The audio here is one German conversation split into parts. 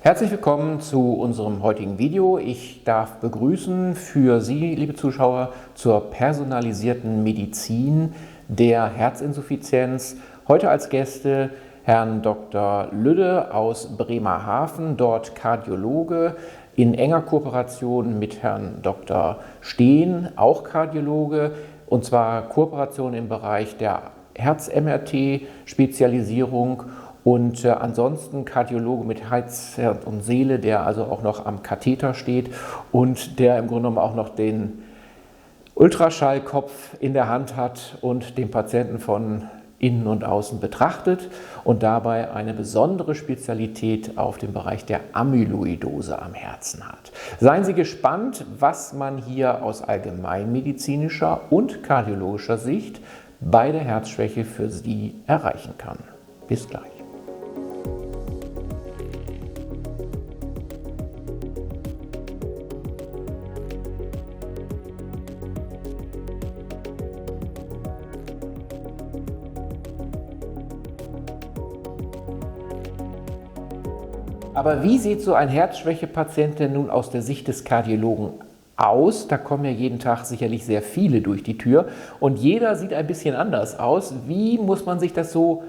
Herzlich willkommen zu unserem heutigen Video. Ich darf begrüßen für Sie, liebe Zuschauer, zur personalisierten Medizin der Herzinsuffizienz. Heute als Gäste Herrn Dr. Lüdde aus Bremerhaven, dort Kardiologe, in enger Kooperation mit Herrn Dr. Steen, auch Kardiologe, und zwar Kooperation im Bereich der Herz-MRT-Spezialisierung. Und ansonsten Kardiologe mit Herz und Seele, der also auch noch am Katheter steht und der im Grunde genommen auch noch den Ultraschallkopf in der Hand hat und den Patienten von innen und außen betrachtet und dabei eine besondere Spezialität auf dem Bereich der Amyloidose am Herzen hat. Seien Sie gespannt, was man hier aus allgemeinmedizinischer und kardiologischer Sicht bei der Herzschwäche für Sie erreichen kann. Bis gleich. Aber wie sieht so ein Herzschwächepatient denn nun aus der Sicht des Kardiologen aus? Da kommen ja jeden Tag sicherlich sehr viele durch die Tür und jeder sieht ein bisschen anders aus. Wie muss man sich das so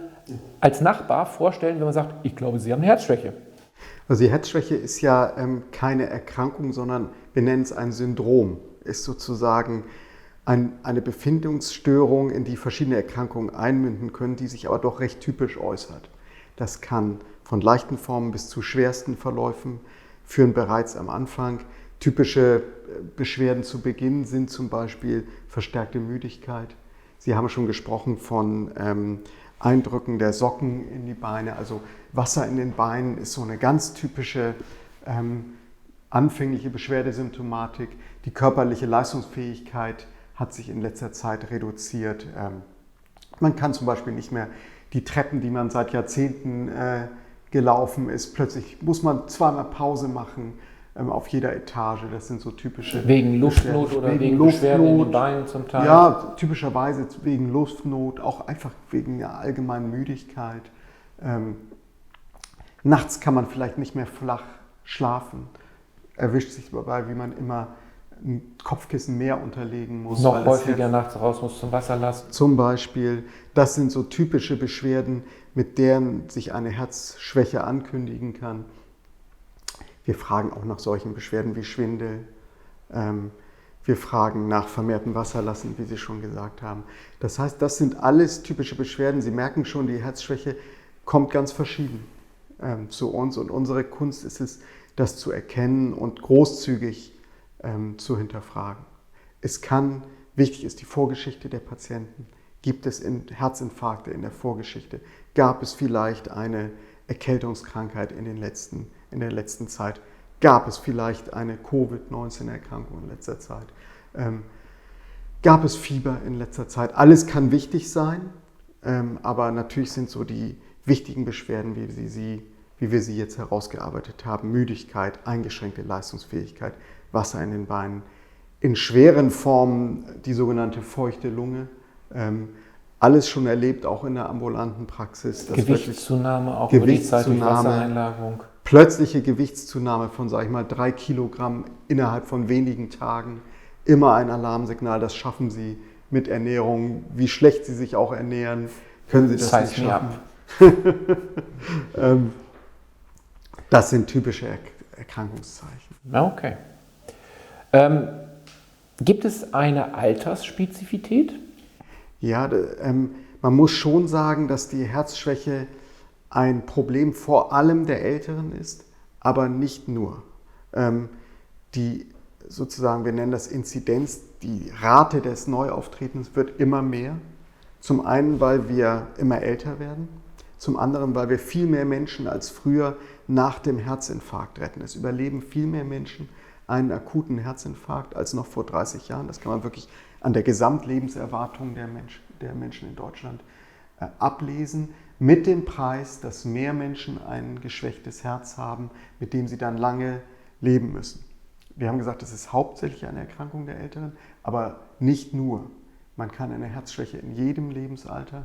als Nachbar vorstellen, wenn man sagt, ich glaube, Sie haben eine Herzschwäche? Also die Herzschwäche ist ja keine Erkrankung, sondern wir nennen es ein Syndrom. Ist sozusagen eine Befindungsstörung, in die verschiedene Erkrankungen einmünden können, die sich aber doch recht typisch äußert. Das kann von leichten Formen bis zu schwersten Verläufen führen bereits am Anfang. Typische Beschwerden zu Beginn sind zum Beispiel verstärkte Müdigkeit. Sie haben schon gesprochen von Eindrücken der Socken in die Beine. Also Wasser in den Beinen ist so eine ganz typische anfängliche Beschwerdesymptomatik. Die körperliche Leistungsfähigkeit hat sich in letzter Zeit reduziert. Man kann zum Beispiel nicht mehr die Treppen, die man seit Jahrzehnten gelaufen ist, plötzlich muss man zweimal Pause machen auf jeder Etage. Das sind so typische Wegen Luftnot oder wegen Beschwerden in den Beinen zum Teil? Ja, typischerweise wegen Luftnot, auch einfach wegen der allgemeinen Müdigkeit. Nachts kann man vielleicht nicht mehr flach schlafen. Erwischt sich dabei, wie man immer ein Kopfkissen mehr unterlegen muss. Noch häufiger nachts raus muss zum Wasser lassen. Zum Beispiel, das sind so typische Beschwerden, mit denen sich eine Herzschwäche ankündigen kann. Wir fragen auch nach solchen Beschwerden wie Schwindel. Wir fragen nach vermehrtem Wasserlassen, wie Sie schon gesagt haben. Das heißt, das sind alles typische Beschwerden. Sie merken schon, die Herzschwäche kommt ganz verschieden zu uns. Und unsere Kunst ist es, das zu erkennen und großzügig zu hinterfragen. Wichtig ist die Vorgeschichte der Patienten. Gibt es Herzinfarkte in der Vorgeschichte? Gab es vielleicht eine Erkältungskrankheit in der letzten Zeit? Gab es vielleicht eine Covid-19-Erkrankung in letzter Zeit? Gab es Fieber in letzter Zeit? Alles kann wichtig sein, aber natürlich sind so die wichtigen Beschwerden, wie wir sie jetzt herausgearbeitet haben, Müdigkeit, eingeschränkte Leistungsfähigkeit, Wasser in den Beinen, in schweren Formen die sogenannte feuchte Lunge. Alles schon erlebt, auch in der ambulanten Praxis. Gewichtszunahme, auch über die Zeit durch Wassereinlagerung. Plötzliche Gewichtszunahme von, 3 Kilogramm innerhalb von wenigen Tagen. Immer ein Alarmsignal, das schaffen Sie mit Ernährung. Wie schlecht Sie sich auch ernähren, können Sie das nicht schaffen. Das sind typische Erkrankungszeichen. Okay. Gibt es eine Altersspezifität? Ja, man muss schon sagen, dass die Herzschwäche ein Problem vor allem der Älteren ist, aber nicht nur. Wir nennen das Inzidenz, die Rate des Neuauftretens wird immer mehr. Zum einen, weil wir immer älter werden, zum anderen, weil wir viel mehr Menschen als früher nach dem Herzinfarkt retten. Es überleben viel mehr Menschen einen akuten Herzinfarkt als noch vor 30 Jahren. Das kann man wirklich an der Gesamtlebenserwartung der Menschen in Deutschland ablesen, mit dem Preis, dass mehr Menschen ein geschwächtes Herz haben, mit dem sie dann lange leben müssen. Wir haben gesagt, das ist hauptsächlich eine Erkrankung der Älteren, aber nicht nur. Man kann eine Herzschwäche in jedem Lebensalter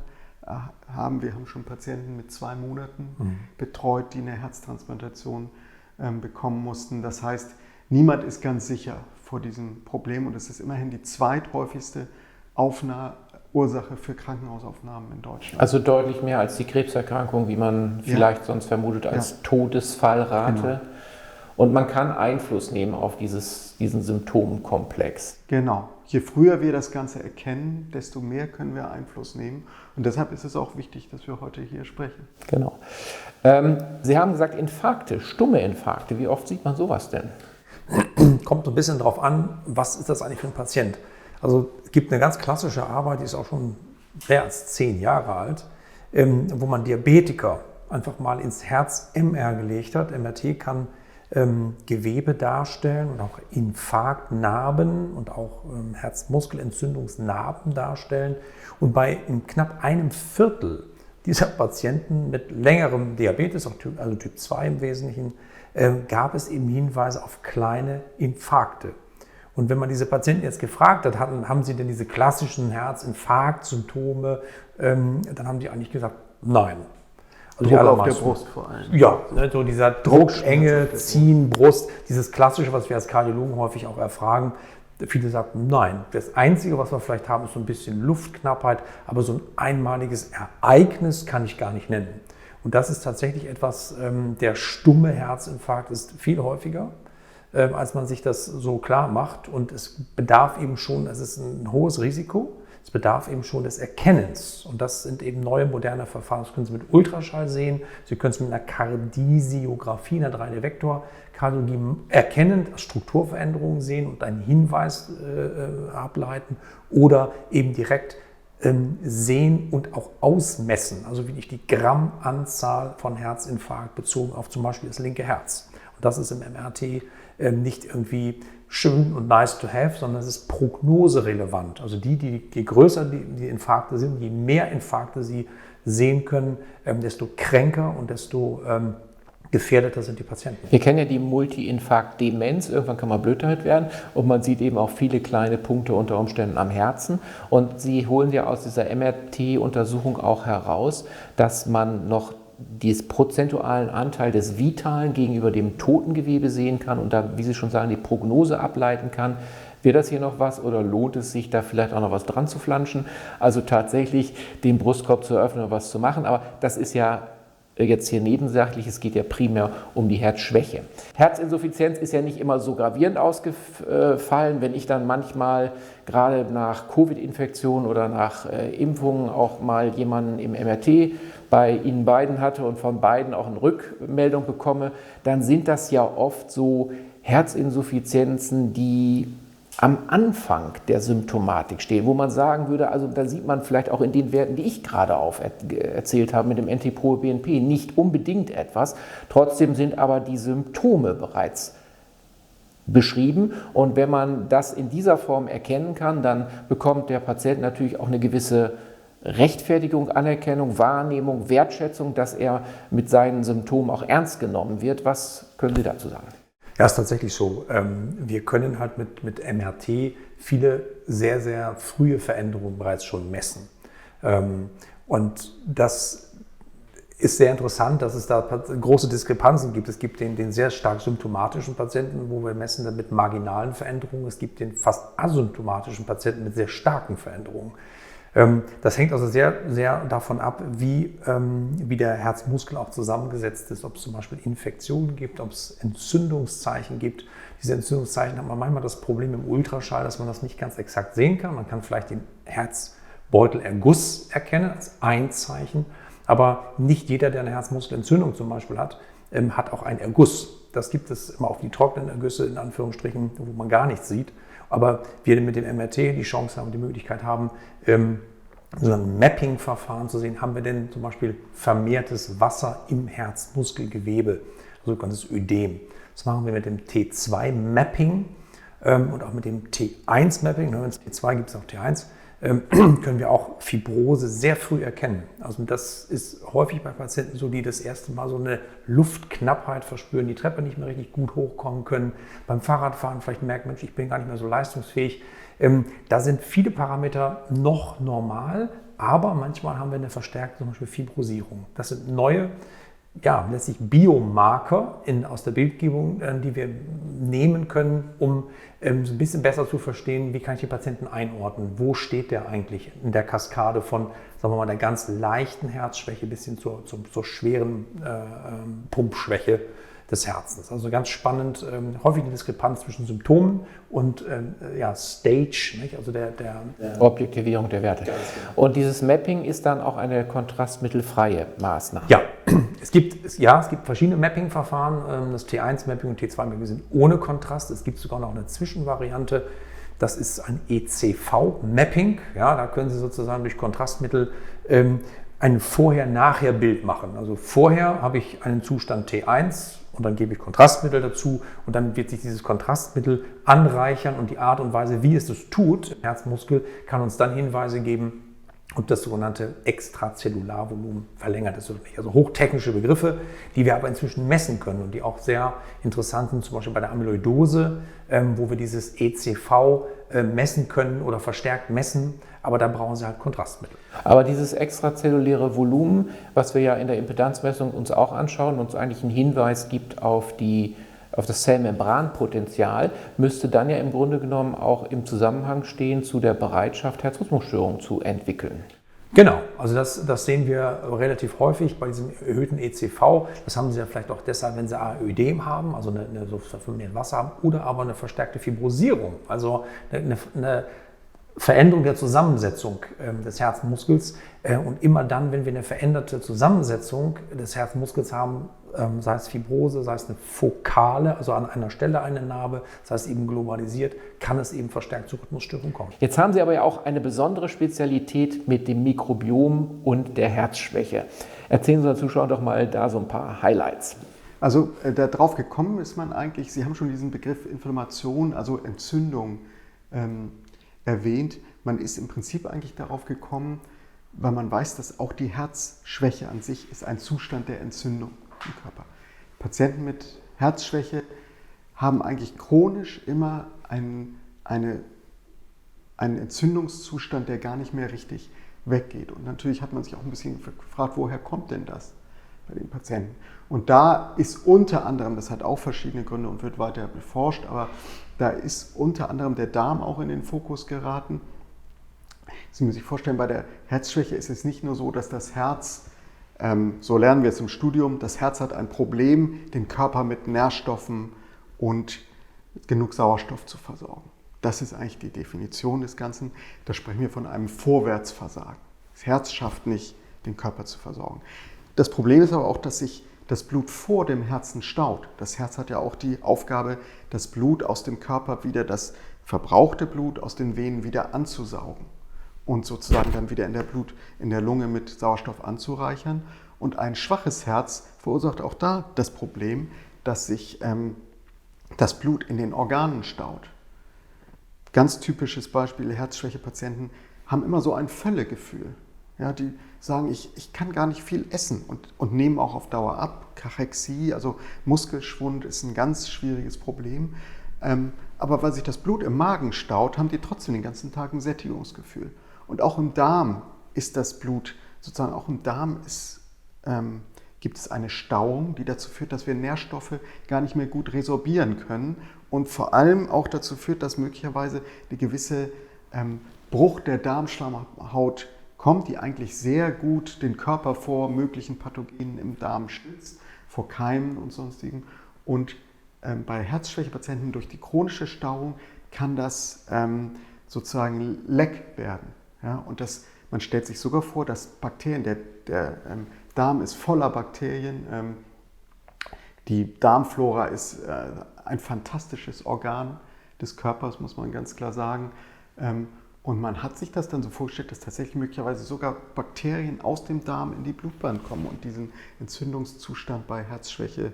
haben. Wir haben schon Patienten mit 2 Monaten betreut, die eine Herztransplantation bekommen mussten. Das heißt, niemand ist ganz sicher vor diesem Problem und es ist immerhin die zweithäufigste Ursache für Krankenhausaufnahmen in Deutschland. Also deutlich mehr als die Krebserkrankung, wie man vielleicht sonst vermutet, als Todesfallrate. Genau. Und man kann Einfluss nehmen auf diesen Symptomkomplex. Genau. Je früher wir das Ganze erkennen, desto mehr können wir Einfluss nehmen. Und deshalb ist es auch wichtig, dass wir heute hier sprechen. Genau. Sie haben gesagt, Infarkte, stumme Infarkte. Wie oft sieht man sowas denn? Kommt ein bisschen darauf an, was ist das eigentlich für ein Patient. Also es gibt eine ganz klassische Arbeit, die ist auch schon mehr als 10 Jahre alt, wo man Diabetiker einfach mal ins Herz-MR gelegt hat. MRT kann Gewebe darstellen und auch Infarktnarben und auch Herzmuskelentzündungsnarben darstellen. Und bei knapp einem Viertel dieser Patienten mit längerem Diabetes, also Typ 2 im Wesentlichen, gab es eben Hinweise auf kleine Infarkte. Und wenn man diese Patienten jetzt gefragt hat, haben sie denn diese klassischen Herzinfarktsymptome, dann haben die eigentlich gesagt, nein. Also Druck auf der Brust vor allem. Ja, so dieser Druckenge, Ziehen, Brust, dieses Klassische, was wir als Kardiologen häufig auch erfragen. Viele sagen, nein. Das Einzige, was wir vielleicht haben, ist so ein bisschen Luftknappheit, aber so ein einmaliges Ereignis kann ich gar nicht nennen. Und das ist tatsächlich etwas, der stumme Herzinfarkt ist viel häufiger, als man sich das so klar macht. Und es bedarf eben schon, es ist ein hohes Risiko, es bedarf eben schon des Erkennens. Und das sind eben neue, moderne Verfahren. Das können Sie mit Ultraschall sehen, Sie können es mit einer Kardiographie, einer 3D-Vektor-Kardiologie erkennen, Strukturveränderungen sehen und einen Hinweis ableiten oder eben direkt sehen und auch ausmessen, also wirklich die Grammanzahl von Herzinfarkt bezogen auf zum Beispiel das linke Herz. Und das ist im MRT nicht irgendwie schön und nice to have, sondern es ist prognoserelevant. Also je größer die Infarkte sind, je mehr Infarkte Sie sehen können, desto kränker und desto gefährdeter sind die Patienten. Wir kennen ja die Multi-Infarkt-Demenz. Irgendwann kann man blöd damit werden und man sieht eben auch viele kleine Punkte unter Umständen am Herzen. Und Sie holen ja aus dieser MRT-Untersuchung auch heraus, dass man noch diesen prozentualen Anteil des Vitalen gegenüber dem Totengewebe sehen kann und da, wie Sie schon sagen, die Prognose ableiten kann. Wird das hier noch was oder lohnt es sich, da vielleicht auch noch was dran zu flanschen? Also tatsächlich den Brustkorb zu öffnen und was zu machen. Aber das ist ja jetzt hier nebensächlich, es geht ja primär um die Herzschwäche. Herzinsuffizienz ist ja nicht immer so gravierend ausgefallen. Wenn ich dann manchmal gerade nach Covid-Infektionen oder nach Impfungen auch mal jemanden im MRT bei Ihnen beiden hatte und von beiden auch eine Rückmeldung bekomme, dann sind das ja oft so Herzinsuffizienzen, die am Anfang der Symptomatik stehen, wo man sagen würde, also da sieht man vielleicht auch in den Werten, die ich gerade erzählt habe mit dem NT-proBNP, nicht unbedingt etwas. Trotzdem sind aber die Symptome bereits beschrieben und wenn man das in dieser Form erkennen kann, dann bekommt der Patient natürlich auch eine gewisse Rechtfertigung, Anerkennung, Wahrnehmung, Wertschätzung, dass er mit seinen Symptomen auch ernst genommen wird. Was können Sie dazu sagen? Ja, ist tatsächlich so. Wir können halt mit MRT viele sehr, sehr frühe Veränderungen bereits schon messen. Und das ist sehr interessant, dass es da große Diskrepanzen gibt. Es gibt den sehr stark symptomatischen Patienten, wo wir messen mit marginalen Veränderungen. Es gibt den fast asymptomatischen Patienten mit sehr starken Veränderungen. Das hängt also sehr, sehr davon ab, wie der Herzmuskel auch zusammengesetzt ist, ob es zum Beispiel Infektionen gibt, ob es Entzündungszeichen gibt. Diese Entzündungszeichen hat man manchmal das Problem im Ultraschall, dass man das nicht ganz exakt sehen kann. Man kann vielleicht den Herzbeutelerguss erkennen als ein Zeichen, aber nicht jeder, der eine Herzmuskelentzündung zum Beispiel hat, hat auch einen Erguss. Das gibt es immer auf die trockenen Ergüsse, in Anführungsstrichen, wo man gar nichts sieht. Aber wir mit dem MRT die Chance haben, die Möglichkeit haben, so ein Mapping-Verfahren zu sehen, haben wir denn zum Beispiel vermehrtes Wasser im Herzmuskelgewebe, sogenanntes Ödem. Das machen wir mit dem T2-Mapping und auch mit dem T1-Mapping. Wenn es T2 gibt es auch T1, können wir auch Fibrose sehr früh erkennen. Also das ist häufig bei Patienten so, die das erste Mal so eine Luftknappheit verspüren, die Treppe nicht mehr richtig gut hochkommen können, beim Fahrradfahren vielleicht merken, Mensch, ich bin gar nicht mehr so leistungsfähig. Da sind viele Parameter noch normal, aber manchmal haben wir eine verstärkte zum Beispiel Fibrosierung. Das sind neue letztlich Biomarker aus der Bildgebung, die wir nehmen können, um so ein bisschen besser zu verstehen, wie kann ich die Patienten einordnen, wo steht der eigentlich in der Kaskade von, sagen wir mal, der ganz leichten Herzschwäche bis hin zur schweren Pumpschwäche des Herzens. Also ganz spannend, häufig die Diskrepanz zwischen Symptomen und Stage, nicht? Also der Objektivierung der Werte. Und dieses Mapping ist dann auch eine kontrastmittelfreie Maßnahme. Ja, es gibt verschiedene Mapping-Verfahren. Das T1-Mapping und T2-Mapping sind ohne Kontrast. Es gibt sogar noch eine Zwischenvariante. Das ist ein ECV-Mapping. Ja, da können Sie sozusagen durch Kontrastmittel ein Vorher-Nachher-Bild machen. Also vorher habe ich einen Zustand T1 und dann gebe ich Kontrastmittel dazu und dann wird sich dieses Kontrastmittel anreichern und die Art und Weise, wie es das tut, im Herzmuskel, kann uns dann Hinweise geben, ob das sogenannte Extrazellularvolumen verlängert ist oder nicht. Also hochtechnische Begriffe, die wir aber inzwischen messen können und die auch sehr interessant sind, zum Beispiel bei der Amyloidose, wo wir dieses ECV messen können oder verstärkt messen, aber da brauchen Sie halt Kontrastmittel. Aber dieses extrazelluläre Volumen, was wir ja in der Impedanzmessung uns auch anschauen, uns eigentlich einen Hinweis gibt auf das Zellmembranpotenzial, müsste dann ja im Grunde genommen auch im Zusammenhang stehen zu der Bereitschaft, Herzrhythmusstörungen zu entwickeln. Genau, also das sehen wir relativ häufig bei diesem erhöhten ECV. Das haben Sie ja vielleicht auch deshalb, wenn Sie Ödem haben, also eine so vermehrt Wasser haben, oder aber eine verstärkte Fibrosierung, also eine Veränderung der Zusammensetzung des Herzmuskels. Und immer dann, wenn wir eine veränderte Zusammensetzung des Herzmuskels haben, sei es Fibrose, sei es eine fokale, also an einer Stelle eine Narbe, sei es eben globalisiert, kann es eben verstärkt zu Rhythmusstörungen kommen. Jetzt haben Sie aber ja auch eine besondere Spezialität mit dem Mikrobiom und der Herzschwäche. Erzählen Sie unseren Zuschauern doch mal da so ein paar Highlights. Also darauf gekommen ist man eigentlich, Sie haben schon diesen Begriff Inflammation, also Entzündung erwähnt. Man ist im Prinzip eigentlich darauf gekommen, weil man weiß, dass auch die Herzschwäche an sich ist ein Zustand der Entzündung im Körper. Patienten mit Herzschwäche haben eigentlich chronisch immer einen Entzündungszustand, der gar nicht mehr richtig weggeht. Und natürlich hat man sich auch ein bisschen gefragt, woher kommt denn das bei den Patienten? Und da ist unter anderem, das hat auch verschiedene Gründe und wird weiter beforscht, aber da ist unter anderem der Darm auch in den Fokus geraten. Sie müssen sich vorstellen, bei der Herzschwäche ist es nicht nur so, dass das Herz, so lernen wir es im Studium, das Herz hat ein Problem, den Körper mit Nährstoffen und genug Sauerstoff zu versorgen. Das ist eigentlich die Definition des Ganzen. Da sprechen wir von einem Vorwärtsversagen. Das Herz schafft nicht, den Körper zu versorgen. Das Problem ist aber auch, dass sich das Blut vor dem Herzen staut. Das Herz hat ja auch die Aufgabe, das Blut aus dem Körper wieder, das verbrauchte Blut aus den Venen wieder anzusaugen und sozusagen dann wieder in der Lunge mit Sauerstoff anzureichern. Und ein schwaches Herz verursacht auch da das Problem, dass sich das Blut in den Organen staut. Ganz typisches Beispiel, Herzschwächepatienten haben immer so ein Völlegefühl. Ja, die sagen, ich kann gar nicht viel essen und nehmen auch auf Dauer ab. Kachexie, also Muskelschwund, ist ein ganz schwieriges Problem. Aber weil sich das Blut im Magen staut, haben die trotzdem den ganzen Tag ein Sättigungsgefühl. Und auch im Darm ist das Blut, sozusagen auch im Darm gibt es eine Stauung, die dazu führt, dass wir Nährstoffe gar nicht mehr gut resorbieren können und vor allem auch dazu führt, dass möglicherweise eine gewisse Bruch der Darmschleimhaut kommt, die eigentlich sehr gut den Körper vor möglichen Pathogenen im Darm schützt, vor Keimen und sonstigen. Und bei Herzschwächepatienten durch die chronische Stauung kann das sozusagen leck werden. Ja? Und man stellt sich sogar vor, dass Bakterien, der Darm ist voller Bakterien, die Darmflora ist ein fantastisches Organ des Körpers, muss man ganz klar sagen. Und man hat sich das dann so vorgestellt, dass tatsächlich möglicherweise sogar Bakterien aus dem Darm in die Blutbahn kommen und diesen Entzündungszustand bei Herzschwäche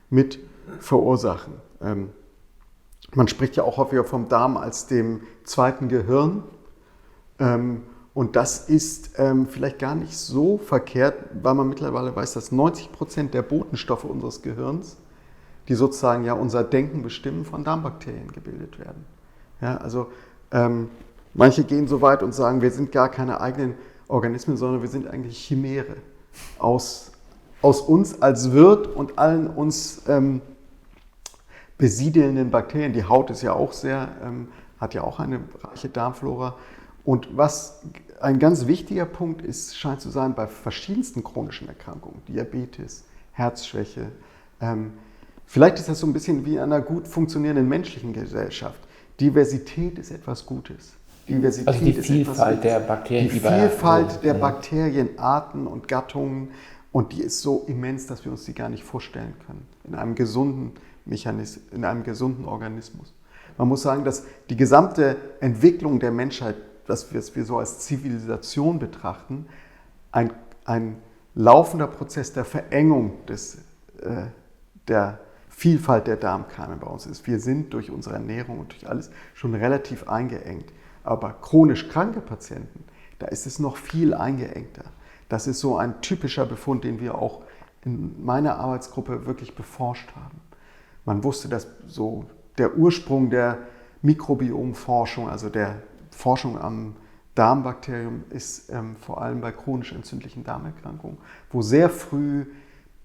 mit verursachen. Man spricht ja auch häufiger vom Darm als dem zweiten Gehirn. Und das ist vielleicht gar nicht so verkehrt, weil man mittlerweile weiß, dass 90% der Botenstoffe unseres Gehirns, die sozusagen ja unser Denken bestimmen, von Darmbakterien gebildet werden. Ja, also manche gehen so weit und sagen, wir sind gar keine eigenen Organismen, sondern wir sind eigentlich Chimäre aus aus uns als Wirt und allen uns besiedelnden Bakterien. Die Haut ist ja auch hat ja auch eine reiche Darmflora. Und was ein ganz wichtiger Punkt ist, scheint zu sein, bei verschiedensten chronischen Erkrankungen, Diabetes, Herzschwäche, vielleicht ist das so ein bisschen wie in einer gut funktionierenden menschlichen Gesellschaft. Diversität ist etwas Gutes. Diversität also die Vielfalt der Bakterien. Die Vielfalt der Bakterienarten und Gattungen. Und die ist so immens, dass wir uns die gar nicht vorstellen können. In einem gesunden in einem gesunden Organismus. Man muss sagen, dass die gesamte Entwicklung der Menschheit, was wir so als Zivilisation betrachten, ein laufender Prozess der Verengung der Vielfalt der Darmkeime bei uns ist. Wir sind durch unsere Ernährung und durch alles schon relativ eingeengt. Aber chronisch kranke Patienten, da ist es noch viel eingeengter. Das ist so ein typischer Befund, den wir auch in meiner Arbeitsgruppe wirklich beforscht haben. Man wusste, dass so der Ursprung der Mikrobiomforschung, also der Forschung am Darmbakterium, ist vor allem bei chronisch entzündlichen Darmerkrankungen, wo sehr früh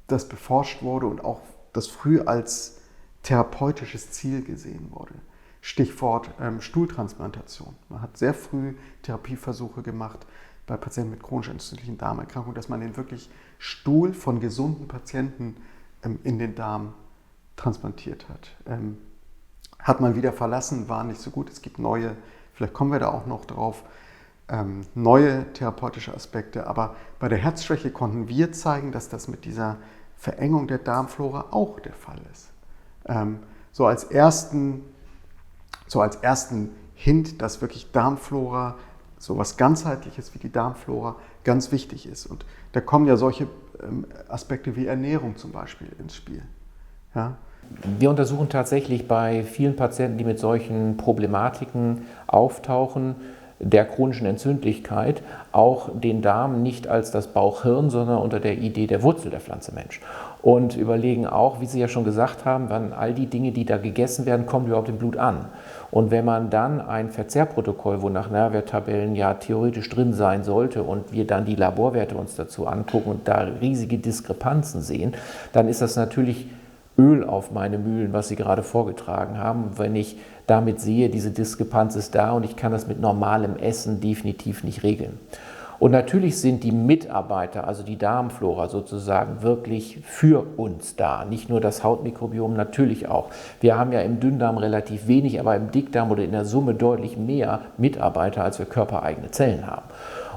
das beforscht wurde und auch das früh als therapeutisches Ziel gesehen wurde. Stichwort Stuhltransplantation. Man hat sehr früh Therapieversuche gemacht bei Patienten mit chronisch entzündlichen Darmerkrankungen, dass man den wirklich Stuhl von gesunden Patienten in den Darm transplantiert hat. Hat man wieder verlassen, war nicht so gut. Es gibt neue, vielleicht kommen wir da auch noch drauf, neue therapeutische Aspekte. Aber bei der Herzschwäche konnten wir zeigen, dass das mit dieser Verengung der Darmflora auch der Fall ist. So als ersten Hint, dass wirklich Darmflora, so was Ganzheitliches wie die Darmflora, ganz wichtig ist. Und da kommen ja solche Aspekte wie Ernährung zum Beispiel ins Spiel. Ja? Wir untersuchen tatsächlich bei vielen Patienten, die mit solchen Problematiken auftauchen, der chronischen Entzündlichkeit, auch den Darm nicht als das Bauchhirn, sondern unter der Idee der Wurzel der Pflanze Mensch. Und überlegen auch, wie Sie ja schon gesagt haben, wann all die Dinge, die da gegessen werden, kommen überhaupt im Blut an. Und wenn man dann ein Verzehrprotokoll, wo nach Nährwerttabellen ja theoretisch drin sein sollte und wir dann die Laborwerte uns dazu angucken und da riesige Diskrepanzen sehen, dann ist das natürlich Öl auf meine Mühlen, was Sie gerade vorgetragen haben. Wenn ich damit sehe, diese Diskrepanz ist da und ich kann das mit normalem Essen definitiv nicht regeln. Und natürlich sind die Mitarbeiter, also die Darmflora sozusagen, wirklich für uns da. Nicht nur das Hautmikrobiom, natürlich auch. Wir haben ja im Dünndarm relativ wenig, aber im Dickdarm oder in der Summe deutlich mehr Mitarbeiter, als wir körpereigene Zellen haben.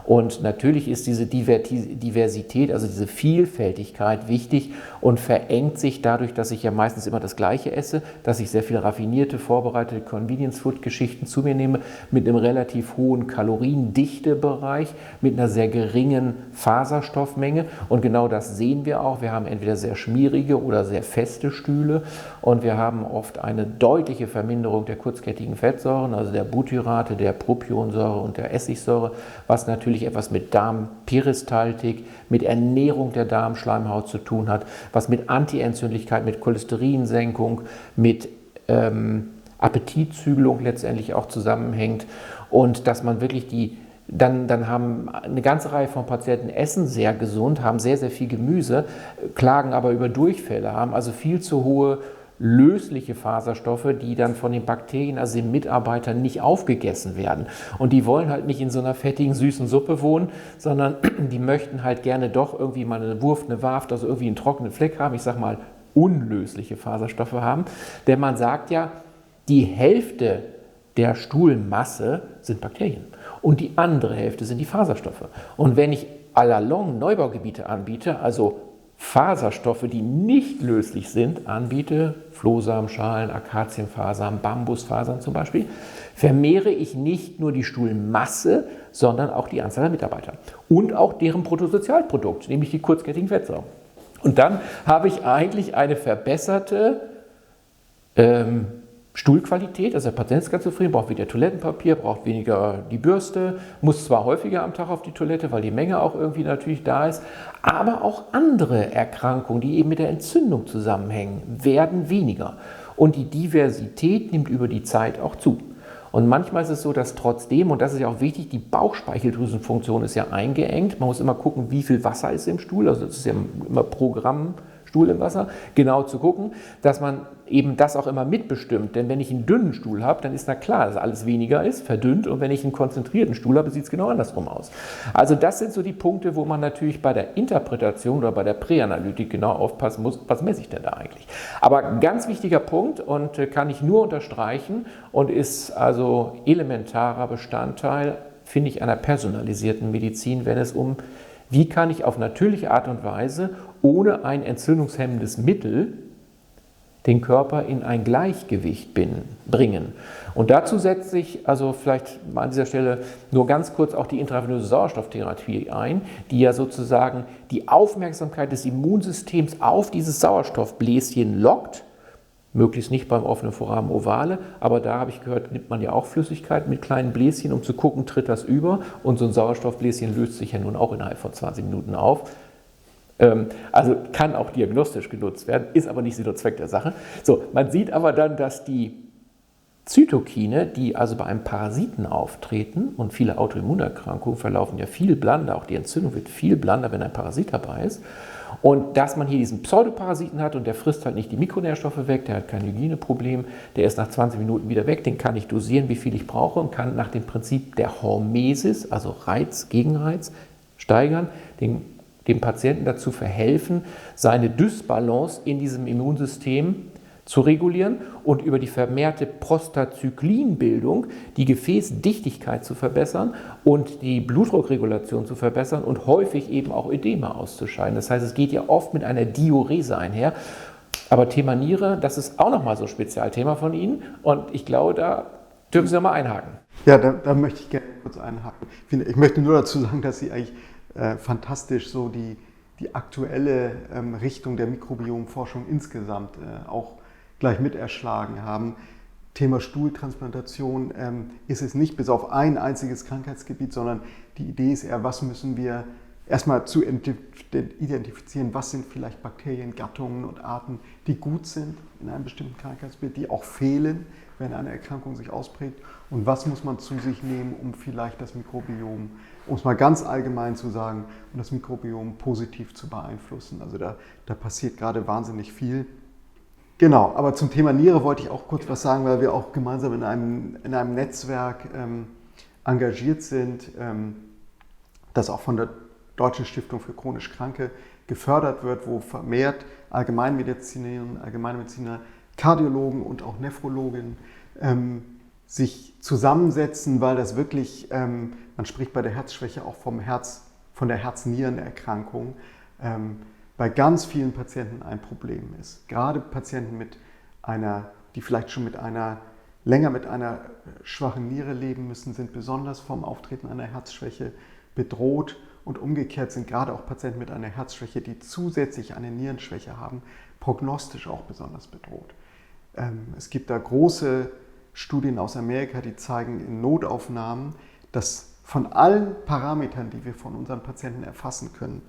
Und natürlich ist diese Diversität, also diese Vielfältigkeit wichtig und verengt sich dadurch, dass ich ja meistens immer das Gleiche esse, dass ich sehr viel raffinierte, vorbereitete Convenience-Food-Geschichten zu mir nehme, mit einem relativ hohen Kaloriendichtebereich, mit einer sehr geringen Faserstoffmenge. Und genau das sehen wir auch. Wir haben entweder sehr schmierige oder sehr feste Stühle und wir haben oft eine deutliche Verminderung der kurzkettigen Fettsäuren, also der Butyrate, der Propionsäure und der Essigsäure, was natürlich etwas mit Darmperistaltik, mit Ernährung der Darmschleimhaut zu tun hat, was mit Antientzündlichkeit, mit Cholesterinsenkung, mit Appetitzügelung letztendlich auch zusammenhängt und dass man wirklich dann haben eine ganze Reihe von Patienten essen sehr gesund, haben sehr, sehr viel Gemüse, klagen aber über Durchfälle, haben also viel zu hohe lösliche Faserstoffe, die dann von den Bakterien, also den Mitarbeitern, nicht aufgegessen werden. Und die wollen halt nicht in so einer fettigen, süßen Suppe wohnen, sondern die möchten halt gerne doch irgendwie mal eine Wurf, eine Warft, also irgendwie einen trockenen Fleck haben, ich sag mal unlösliche Faserstoffe haben. Denn man sagt ja, die Hälfte der Stuhlmasse sind Bakterien und die andere Hälfte sind die Faserstoffe. Und wenn ich à la longue Neubaugebiete anbiete, also Faserstoffe, die nicht löslich sind, anbiete, Flohsamenschalen, Akazienfasern, Bambusfasern zum Beispiel, vermehre ich nicht nur die Stuhlmasse, sondern auch die Anzahl der Mitarbeiter und auch deren Bruttosozialprodukt, nämlich die kurzkettigen Fettsäuren. Und dann habe ich eigentlich eine verbesserte Stuhlqualität, also der Patient ist ganz zufrieden, braucht weniger Toilettenpapier, braucht weniger die Bürste, muss zwar häufiger am Tag auf die Toilette, weil die Menge auch irgendwie natürlich da ist, aber auch andere Erkrankungen, die eben mit der Entzündung zusammenhängen, werden weniger. Und die Diversität nimmt über die Zeit auch zu. Und manchmal ist es so, dass trotzdem, und das ist ja auch wichtig, die Bauchspeicheldrüsenfunktion ist ja eingeengt. Man muss immer gucken, wie viel Wasser ist im Stuhl. Also das ist ja immer pro Gramm Stuhl im Wasser. Genau zu gucken, dass man eben das auch immer mitbestimmt. Denn wenn ich einen dünnen Stuhl habe, dann ist na klar, dass alles weniger ist, verdünnt. Und wenn ich einen konzentrierten Stuhl habe, sieht es genau andersrum aus. Also das sind so die Punkte, wo man natürlich bei der Interpretation oder bei der Präanalytik genau aufpassen muss, was messe ich denn da eigentlich. Aber ganz wichtiger Punkt und kann ich nur unterstreichen und ist also elementarer Bestandteil, finde ich, einer personalisierten Medizin, wenn es um, wie kann ich auf natürliche Art und Weise ohne ein entzündungshemmendes Mittel den Körper in ein Gleichgewicht bringen. Und dazu setzt sich also vielleicht mal an dieser Stelle nur ganz kurz auch die intravenöse Sauerstofftherapie ein, die ja sozusagen die Aufmerksamkeit des Immunsystems auf dieses Sauerstoffbläschen lockt, möglichst nicht beim offenen Foramen ovale, aber da habe ich gehört, nimmt man ja auch Flüssigkeit mit kleinen Bläschen, um zu gucken, tritt das über, und so ein Sauerstoffbläschen löst sich ja nun auch innerhalb von 20 Minuten auf. Also kann auch diagnostisch genutzt werden, ist aber nicht Sinn und Zweck der Sache. So, man sieht aber dann, dass die Zytokine, die also bei einem Parasiten auftreten, und viele Autoimmunerkrankungen verlaufen ja viel blander, auch die Entzündung wird viel blander, wenn ein Parasit dabei ist, und dass man hier diesen Pseudoparasiten hat und der frisst halt nicht die Mikronährstoffe weg, der hat kein Hygieneproblem, der ist nach 20 Minuten wieder weg, den kann ich dosieren, wie viel ich brauche, und kann nach dem Prinzip der Hormesis, also Reiz, Gegenreiz, steigern, dem Patienten dazu verhelfen, seine Dysbalance in diesem Immunsystem zu regulieren und über die vermehrte Prostazyklinbildung die Gefäßdichtigkeit zu verbessern und die Blutdruckregulation zu verbessern und häufig eben auch Ödeme auszuscheiden. Das heißt, es geht ja oft mit einer Diurese einher. Aber Thema Niere, das ist auch nochmal so ein Spezialthema von Ihnen, und ich glaube, da dürfen Sie nochmal einhaken. Ja, da möchte ich gerne kurz einhaken. Ich möchte nur dazu sagen, dass Sie eigentlich fantastisch so die aktuelle Richtung der Mikrobiomforschung insgesamt auch gleich mit erschlagen haben. Thema Stuhltransplantation ist es nicht bis auf ein einziges Krankheitsgebiet, sondern die Idee ist eher, was müssen wir erstmal zu identifizieren, was sind vielleicht Bakterien, Gattungen und Arten, die gut sind in einem bestimmten Krankheitsbild, die auch fehlen, wenn eine Erkrankung sich ausprägt, und was muss man zu sich nehmen, um vielleicht das Mikrobiom, um es mal ganz allgemein zu sagen, um das Mikrobiom positiv zu beeinflussen. Also da passiert gerade wahnsinnig viel. Genau, aber zum Thema Niere wollte ich auch kurz was sagen, weil wir auch gemeinsam in einem Netzwerk engagiert sind, das auch von der Deutschen Stiftung für chronisch Kranke gefördert wird, wo vermehrt Allgemeinmedizinerinnen, Allgemeinmediziner, Kardiologen und auch Nephrologen sich zusammensetzen, weil das wirklich, man spricht bei der Herzschwäche auch von der Herz-Nieren-Erkrankung, bei ganz vielen Patienten ein Problem ist. Gerade Patienten die vielleicht schon länger mit einer schwachen Niere leben müssen, sind besonders vom Auftreten einer Herzschwäche bedroht, und umgekehrt sind gerade auch Patienten mit einer Herzschwäche, die zusätzlich eine Nierenschwäche haben, prognostisch auch besonders bedroht. Es gibt da große Studien aus Amerika, die zeigen in Notaufnahmen, dass von allen Parametern, die wir von unseren Patienten erfassen können,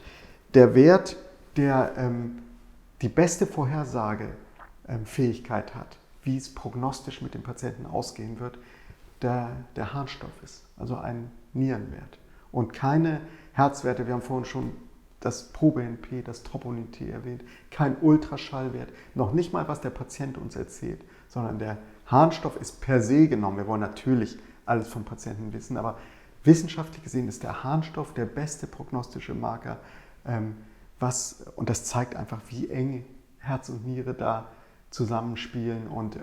der Wert, der die beste Vorhersagefähigkeit hat, wie es prognostisch mit dem Patienten ausgehen wird, der Harnstoff ist, also ein Nierenwert. Und keine Herzwerte, wir haben vorhin schon das ProBNP, das Troponin-T erwähnt, kein Ultraschallwert, noch nicht mal, was der Patient uns erzählt, sondern der Harnstoff ist per se genommen. Wir wollen natürlich alles vom Patienten wissen, aber wissenschaftlich gesehen ist der Harnstoff der beste prognostische Marker, und das zeigt einfach, wie eng Herz und Niere da zusammenspielen, und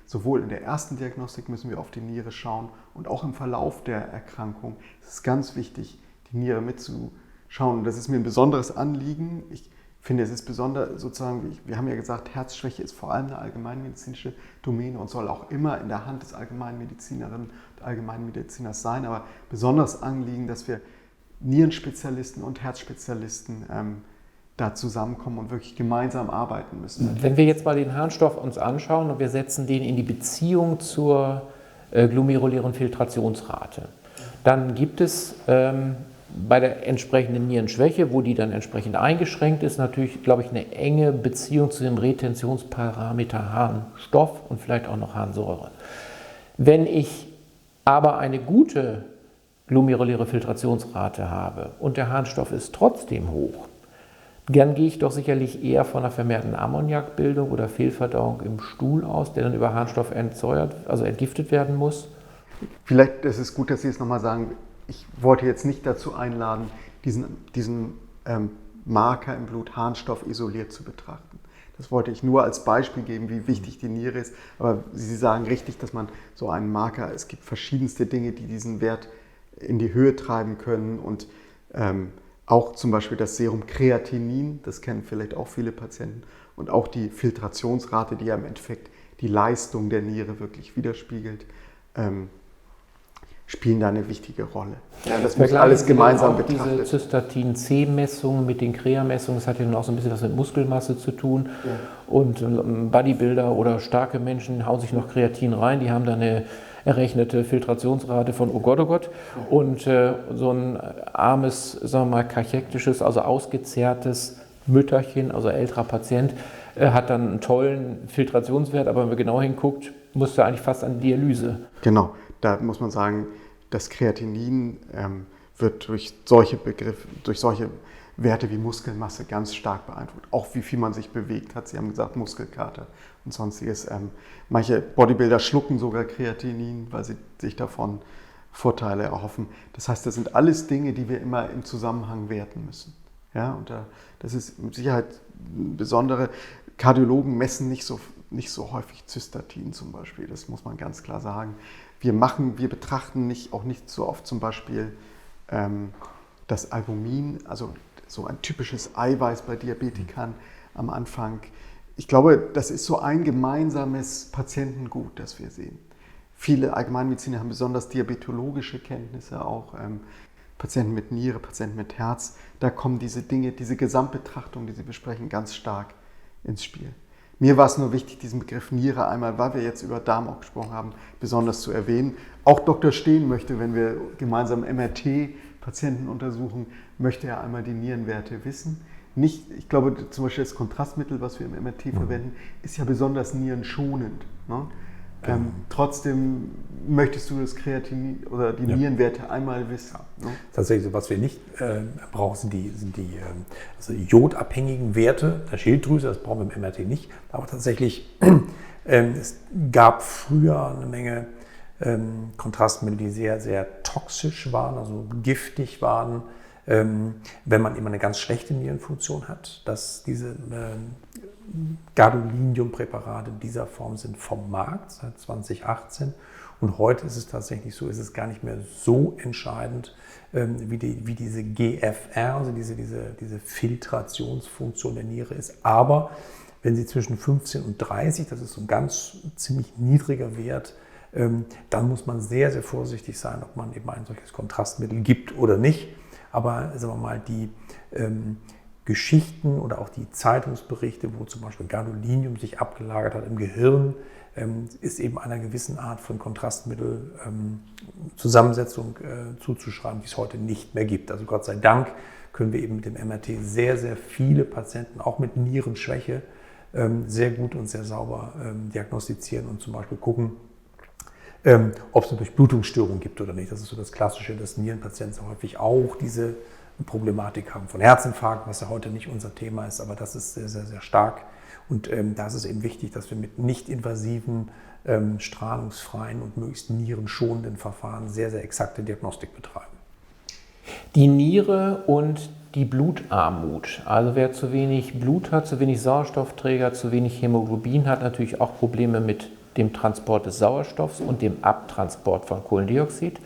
sowohl in der ersten Diagnostik müssen wir auf die Niere schauen und auch im Verlauf der Erkrankung ist es ganz wichtig, die Niere mitzuschauen. Und das ist mir ein besonderes Anliegen. Ich finde, es ist besonders sozusagen, wir haben ja gesagt, Herzschwäche ist vor allem eine allgemeinmedizinische Domäne und soll auch immer in der Hand des Allgemeinmedizinerinnen und Allgemeinmediziners sein, aber besonderes Anliegen, dass wir Nierenspezialisten und Herzspezialisten da zusammenkommen und wirklich gemeinsam arbeiten müssen. Wenn wir jetzt mal den Harnstoff uns anschauen und wir setzen den in die Beziehung zur glomerulären Filtrationsrate, dann gibt es bei der entsprechenden Nierenschwäche, wo die dann entsprechend eingeschränkt ist, natürlich, glaube ich, eine enge Beziehung zu dem Retentionsparameter Harnstoff und vielleicht auch noch Harnsäure. Wenn ich aber eine gute glomeruläre Filtrationsrate habe und der Harnstoff ist trotzdem hoch, dann gehe ich doch sicherlich eher von einer vermehrten Ammoniakbildung oder Fehlverdauung im Stuhl aus, der dann über Harnstoff entgiftet werden muss. Vielleicht ist es gut, dass Sie es nochmal sagen. Ich wollte jetzt nicht dazu einladen, diesen Marker im Blut Harnstoff isoliert zu betrachten. Das wollte ich nur als Beispiel geben, wie wichtig die Niere ist. Aber Sie sagen richtig, dass man so einen Marker, es gibt verschiedenste Dinge, die diesen Wert in die Höhe treiben können und auch zum Beispiel das Serum Kreatinin, das kennen vielleicht auch viele Patienten, und auch die Filtrationsrate, die ja im Endeffekt die Leistung der Niere wirklich widerspiegelt, spielen da eine wichtige Rolle. Ja, das muss alles gemeinsam betrachtet. Diese Cystatin-C-Messungen mit den Crea-Messungen, das hat ja nun auch so ein bisschen was mit Muskelmasse zu tun. Ja. Und Bodybuilder oder starke Menschen hauen sich noch Kreatin rein, die haben dann eine errechnete Filtrationsrate von oh Gott, oh Gott. Ja. Und so ein armes, sagen wir mal, kachektisches, also ausgezerrtes Mütterchen, also älterer Patient, hat dann einen tollen Filtrationswert, aber wenn man genau hinguckt, muss er eigentlich fast an die Dialyse. Genau, da muss man sagen, das Kreatinin wird durch solche Werte wie Muskelmasse ganz stark beeinflusst. Auch wie viel man sich bewegt hat. Sie haben gesagt, Muskelkater und sonstiges. Manche Bodybuilder schlucken sogar Kreatinin, weil sie sich davon Vorteile erhoffen. Das heißt, das sind alles Dinge, die wir immer im Zusammenhang werten müssen. Ja, und das ist mit Sicherheit besondere. Kardiologen messen nicht so häufig Cystatin zum Beispiel, das muss man ganz klar sagen. Wir betrachten auch nicht so oft zum Beispiel das Albumin, also so ein typisches Eiweiß bei Diabetikern am Anfang. Ich glaube, das ist so ein gemeinsames Patientengut, das wir sehen. Viele Allgemeinmediziner haben besonders diabetologische Kenntnisse, auch Patienten mit Niere, Patienten mit Herz. Da kommen diese Dinge, diese Gesamtbetrachtung, die Sie besprechen, ganz stark ins Spiel. Mir war es nur wichtig, diesen Begriff Niere einmal, weil wir jetzt über Darm auch gesprochen haben, besonders zu erwähnen. Auch Dr. Steen möchte, wenn wir gemeinsam MRT-Patienten untersuchen, möchte er einmal die Nierenwerte wissen. Ich glaube, zum Beispiel das Kontrastmittel, was wir im MRT verwenden, ist ja besonders nierenschonend. Ne? Trotzdem möchtest du das Kreatinin oder die Nierenwerte einmal wissen. Ja. Ne? Tatsächlich, was wir nicht brauchen, sind die also jodabhängigen Werte der Schilddrüse, das brauchen wir im MRT nicht. Aber tatsächlich, es gab früher eine Menge Kontrastmittel, die sehr, sehr toxisch waren, also giftig waren, wenn man immer eine ganz schlechte Nierenfunktion hat, dass diese Gadolinium-Präparate in dieser Form sind vom Markt seit 2018 und heute ist es tatsächlich so, ist es gar nicht mehr so entscheidend, wie diese GFR, also diese Filtrationsfunktion der Niere ist. Aber wenn sie zwischen 15 und 30, das ist so ein ganz ziemlich niedriger Wert, dann muss man sehr, sehr vorsichtig sein, ob man eben ein solches Kontrastmittel gibt oder nicht. Aber sagen wir mal, die Geschichten oder auch die Zeitungsberichte, wo zum Beispiel Gadolinium sich abgelagert hat im Gehirn, ist eben einer gewissen Art von Kontrastmittelzusammensetzung zuzuschreiben, die es heute nicht mehr gibt. Also Gott sei Dank können wir eben mit dem MRT sehr, sehr viele Patienten, auch mit Nierenschwäche, sehr gut und sehr sauber diagnostizieren und zum Beispiel gucken, ob es eine Durchblutungsstörung gibt oder nicht. Das ist so das Klassische, dass Nierenpatienten häufig auch diese Problematik haben von Herzinfarkt, was ja heute nicht unser Thema ist, aber das ist sehr, sehr, sehr stark. Und da ist es eben wichtig, dass wir mit nicht-invasiven, strahlungsfreien und möglichst nierenschonenden Verfahren sehr, sehr exakte Diagnostik betreiben. Die Niere und die Blutarmut. Also wer zu wenig Blut hat, zu wenig Sauerstoffträger, zu wenig Hämoglobin hat natürlich auch Probleme mit dem Transport des Sauerstoffs und dem Abtransport von Kohlendioxid.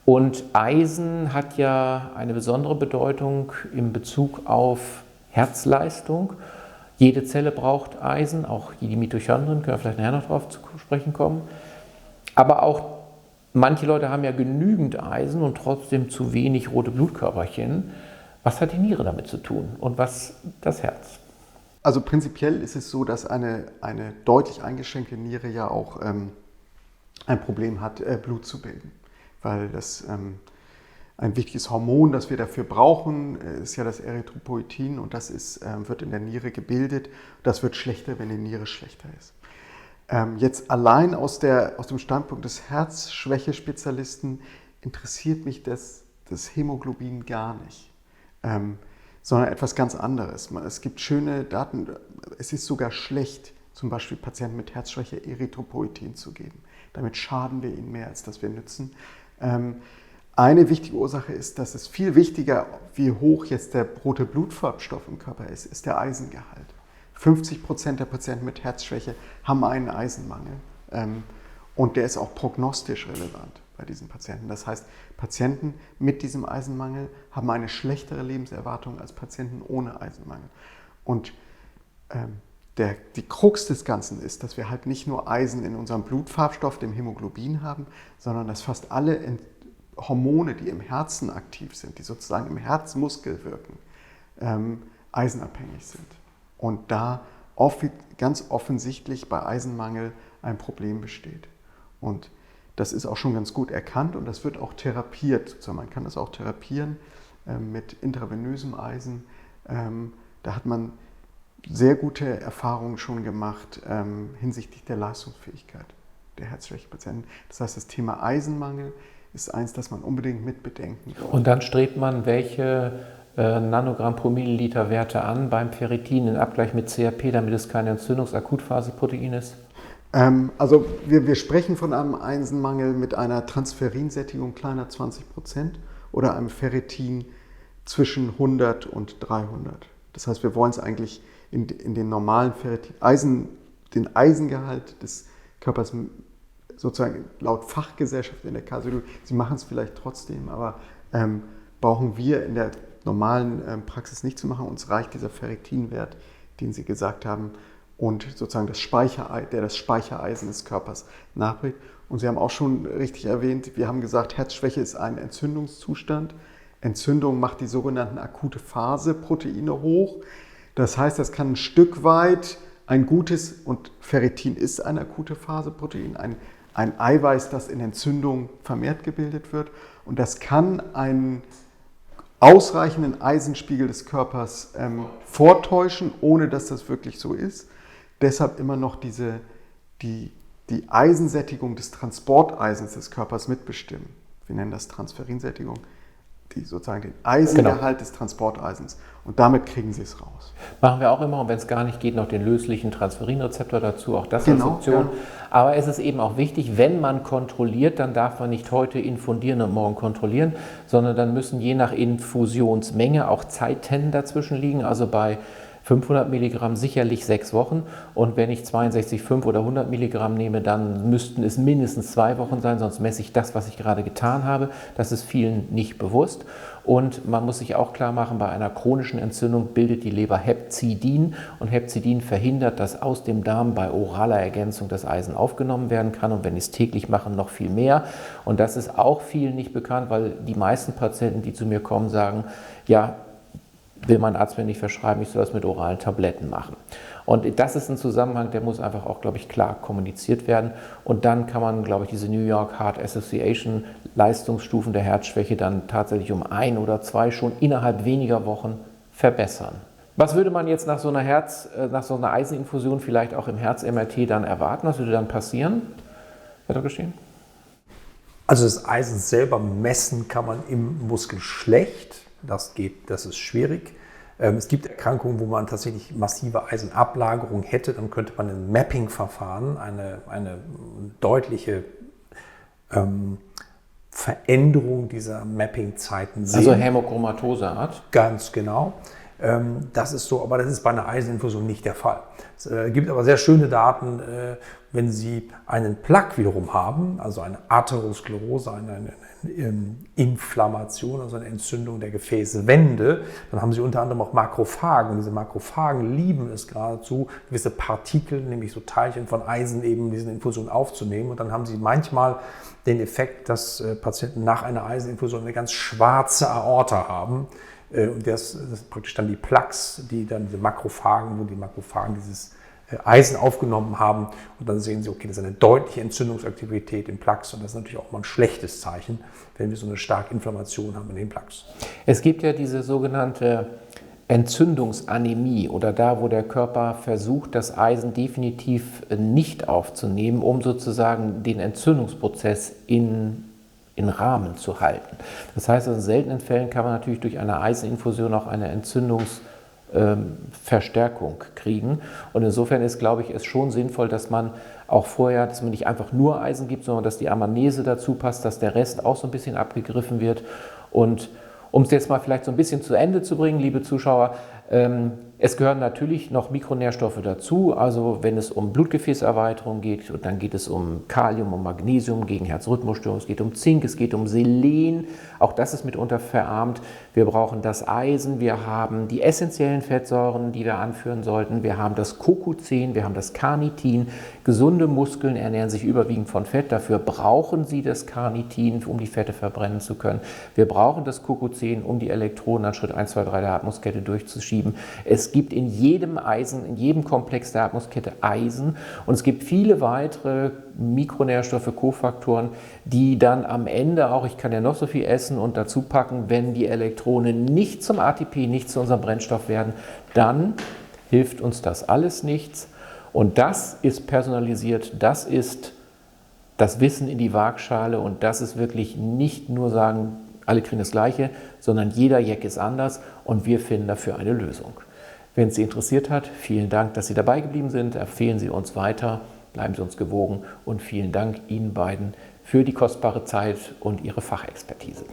Und Eisen hat ja eine besondere Bedeutung in Bezug auf Herzleistung. Jede Zelle braucht Eisen, auch die Mitochondrien, können wir vielleicht nachher noch darauf zu sprechen kommen. Aber auch manche Leute haben ja genügend Eisen und trotzdem zu wenig rote Blutkörperchen. Was hat die Niere damit zu tun und was das Herz? Also prinzipiell ist es so, dass eine deutlich eingeschränkte Niere ja auch ein Problem hat, Blut zu bilden. Weil das ein wichtiges Hormon, das wir dafür brauchen, ist ja das Erythropoietin und das wird in der Niere gebildet. Das wird schlechter, wenn die Niere schlechter ist. Jetzt allein aus dem Standpunkt des Herzschwächespezialisten interessiert mich das Hämoglobin gar nicht, sondern etwas ganz anderes. Es gibt schöne Daten, es ist sogar schlecht, zum Beispiel Patienten mit Herzschwäche Erythropoietin zu geben. Damit schaden wir ihnen mehr, als dass wir nützen. Eine wichtige Ursache ist, dass es viel wichtiger, wie hoch jetzt der rote Blutfarbstoff im Körper ist der Eisengehalt. 50% der Patienten mit Herzschwäche haben einen Eisenmangel und der ist auch prognostisch relevant bei diesen Patienten. Das heißt, Patienten mit diesem Eisenmangel haben eine schlechtere Lebenserwartung als Patienten ohne Eisenmangel. Und die Krux des Ganzen ist, dass wir halt nicht nur Eisen in unserem Blutfarbstoff, dem Hämoglobin, haben, sondern dass fast alle Hormone, die im Herzen aktiv sind, die sozusagen im Herzmuskel wirken, eisenabhängig sind. Und da ganz offensichtlich bei Eisenmangel ein Problem besteht. Und das ist auch schon ganz gut erkannt und das wird auch therapiert. Man kann das auch therapieren mit intravenösem Eisen. Da hat man sehr gute Erfahrungen schon gemacht hinsichtlich der Leistungsfähigkeit der Herzschwächepatienten. Das heißt, das Thema Eisenmangel ist eins, das man unbedingt mit bedenken sollte. Und dann strebt man welche Nanogramm pro Milliliter Werte an beim Ferritin in Abgleich mit CRP, damit es kein Entzündungsakutphaseprotein ist? Also wir sprechen von einem Eisenmangel mit einer Transferinsättigung kleiner 20% oder einem Ferritin zwischen 100 und 300. Das heißt, wir wollen es eigentlich in den normalen Ferritin, den Eisengehalt des Körpers sozusagen laut Fachgesellschaft in der Kardiologie, sie machen es vielleicht trotzdem, aber brauchen wir in der normalen Praxis nicht zu machen. Uns reicht dieser Ferritinwert, den Sie gesagt haben, und sozusagen das Speichereisen des Körpers nachbringt. Und Sie haben auch schon richtig erwähnt, wir haben gesagt, Herzschwäche ist ein Entzündungszustand. Entzündung macht die sogenannten akute Phase-Proteine hoch. Das heißt, das kann ein Stück weit ein gutes, und Ferritin ist ein akute Phase-Protein, ein Eiweiß, das in Entzündung vermehrt gebildet wird. Und das kann einen ausreichenden Eisenspiegel des Körpers vortäuschen, ohne dass das wirklich so ist. Deshalb immer noch die Eisensättigung des Transporteisens des Körpers mitbestimmen. Wir nennen das Transferinsättigung, sozusagen den Eisengehalt des Transporteisens. Und damit kriegen Sie es raus. Machen wir auch immer, und wenn es gar nicht geht, noch den löslichen Transferinrezeptor dazu, auch das als Option. Ja. Aber es ist eben auch wichtig, wenn man kontrolliert, dann darf man nicht heute infundieren und morgen kontrollieren, sondern dann müssen je nach Infusionsmenge auch Zeiten dazwischen liegen. Also bei 500 Milligramm sicherlich 6 Wochen, und wenn ich 62,5 oder 100 Milligramm nehme, dann müssten es mindestens 2 Wochen sein, sonst messe ich das, was ich gerade getan habe. Das ist vielen nicht bewusst. Und man muss sich auch klar machen, bei einer chronischen Entzündung bildet die Leber Hepzidin, und Hepzidin verhindert, dass aus dem Darm bei oraler Ergänzung das Eisen aufgenommen werden kann, und wenn ich es täglich mache, noch viel mehr. Und das ist auch vielen nicht bekannt, weil die meisten Patienten, die zu mir kommen, sagen, ja, will mein Arzt mir nicht verschreiben, ich soll das mit oralen Tabletten machen. Und das ist ein Zusammenhang, der muss einfach auch, glaube ich, klar kommuniziert werden. Und dann kann man, glaube ich, diese New York Heart Association Leistungsstufen der Herzschwäche dann tatsächlich um 1 oder 2 schon innerhalb weniger Wochen verbessern. Was würde man jetzt nach so einer Eiseninfusion vielleicht auch im Herz-MRT dann erwarten? Was würde dann passieren, Herr Dr. Steen? Also das Eisen selber messen kann man im Muskel schlecht. Das ist schwierig. Es gibt Erkrankungen, wo man tatsächlich massive Eisenablagerung hätte. Dann könnte man ein Mapping-Verfahren, eine deutliche Veränderung dieser Mapping-Zeiten sehen. Also Hämochromatose-Art? Ganz genau. Das ist so, aber das ist bei einer Eiseninfusion nicht der Fall. Es gibt aber sehr schöne Daten, wenn Sie einen Plaque wiederum haben, also eine Atherosklerose, eine Inflammation, also eine Entzündung der Gefäßwände, dann haben Sie unter anderem auch Makrophagen. Und diese Makrophagen lieben es geradezu, gewisse Partikel, nämlich so Teilchen von Eisen, eben in diesen Infusionen aufzunehmen. Und dann haben Sie manchmal den Effekt, dass Patienten nach einer Eiseninfusion eine ganz schwarze Aorta haben. Und das ist praktisch dann die Plaques, die dann diese Makrophagen, wo die Makrophagen dieses Eisen aufgenommen haben. Und dann sehen Sie, okay, das ist eine deutliche Entzündungsaktivität im Plaques. Und das ist natürlich auch mal ein schlechtes Zeichen, wenn wir so eine starke Inflammation haben in den Plaques. Es gibt ja diese sogenannte Entzündungsanämie oder da, wo der Körper versucht, das Eisen definitiv nicht aufzunehmen, um sozusagen den Entzündungsprozess in Rahmen zu halten. Das heißt, in seltenen Fällen kann man natürlich durch eine Eiseninfusion auch eine Entzündungsverstärkung kriegen. Und insofern ist, glaube ich, es schon sinnvoll, dass man auch vorher, dass man nicht einfach nur Eisen gibt, sondern dass die Amnese dazu passt, dass der Rest auch so ein bisschen abgegriffen wird. Und um es jetzt mal vielleicht so ein bisschen zu Ende zu bringen, liebe Zuschauer, es gehören natürlich noch Mikronährstoffe dazu, also wenn es um Blutgefäßerweiterung geht, und dann geht es um Kalium, um Magnesium gegen Herzrhythmusstörungen, es geht um Zink, es geht um Selen, auch das ist mitunter verarmt. Wir brauchen das Eisen, wir haben die essentiellen Fettsäuren, die wir anführen sollten, wir haben das CoQ10, wir haben das Carnitin. Gesunde Muskeln ernähren sich überwiegend von Fett, dafür brauchen sie das Carnitin, um die Fette verbrennen zu können. Wir brauchen das CoQ10, um die Elektronen an Schritt 1, 2, 3 der Atmungskette durchzuschieben. Es gibt in jedem Eisen, in jedem Komplex der Atmungskette Eisen und es gibt viele weitere Mikronährstoffe, Kofaktoren, die dann am Ende auch, ich kann ja noch so viel essen und dazu packen, wenn die Elektronen nicht zum ATP, nicht zu unserem Brennstoff werden, dann hilft uns das alles nichts. Und das ist personalisiert, das ist das Wissen in die Waagschale und das ist wirklich nicht nur sagen, alle kriegen das Gleiche, sondern jeder Jack ist anders und wir finden dafür eine Lösung. Wenn es Sie interessiert hat, vielen Dank, dass Sie dabei geblieben sind. Empfehlen Sie uns weiter, bleiben Sie uns gewogen und vielen Dank Ihnen beiden für die kostbare Zeit und Ihre Fachexpertise.